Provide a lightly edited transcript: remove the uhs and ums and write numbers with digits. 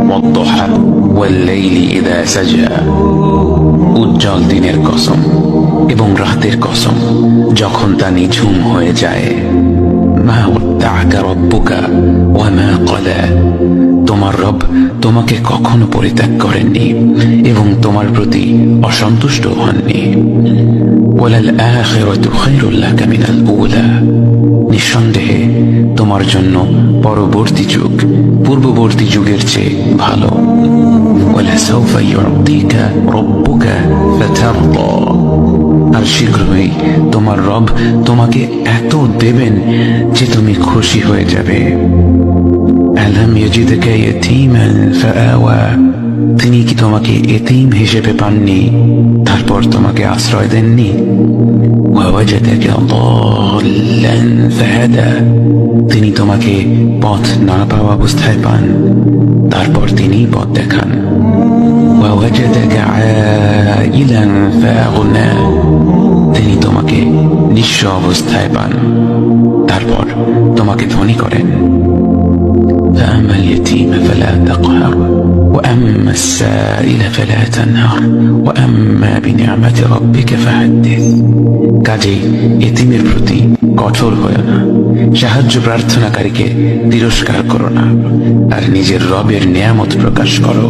ওয়াদ-দুহা ওয়াল-লাইলি ইযা সাজা, উজ্জ্বল দিনের কসম এবং রাতের কসম যখন তা নিঝুম হয়ে যায়। মা ওয়াদ্দা'আকা রাব্বুকা ওয়া মা ক্বালা, তোমার রব তোমাকে কখনো পরিত্যাগ করেননি এবং তোমার প্রতি অসন্তুষ্ট হননি। ওয়ালাল আখিরাতু খায়রুল লাকা মিনাল উলা, নিঃসন্দেহে তোমার জন্য পরবর্তী যুগ পূর্ববর্তী যুগের চেয়ে ভালো। ওয়ালাসাউফা ইউ'তিকা রাব্বুকা ফাতারদা, আর শীঘ্রই তোমার রব তোমাকে এত দেবেন যে তুমি খুশি হয়ে যাবে। আলাম ইয়াজিদকা ইয়াতীমান ফাআওয়া, তিনি কি তোমাকে এতিম হিসেবে পাননি তারপর তোমাকে আশ্রয় দেননি? ওয়াওয়াজাদাকা দাল্লান ফাহাদা, তিনি তোমাকে পথ না পাওয়া অবস্থায় পান তারপর তিনি পথ দেখান। ওয়াওয়াজাদাকা আইলান ফাআগনা, তিনি তোমাকে নিঃস্ব অবস্থায় পান তারপর তোমাকে ধনী করেন। فأما اليتيم فلا تقهر وأما السائل فلا تنهر وأما بنعمة ربك فحدث, কাজেই এতিমের প্রতি কঠোর হয়ো না, সাহায্য প্রার্থনাকারীকে তিরস্কার করো না, আর নিজের রবের নিয়ামত প্রকাশ করো।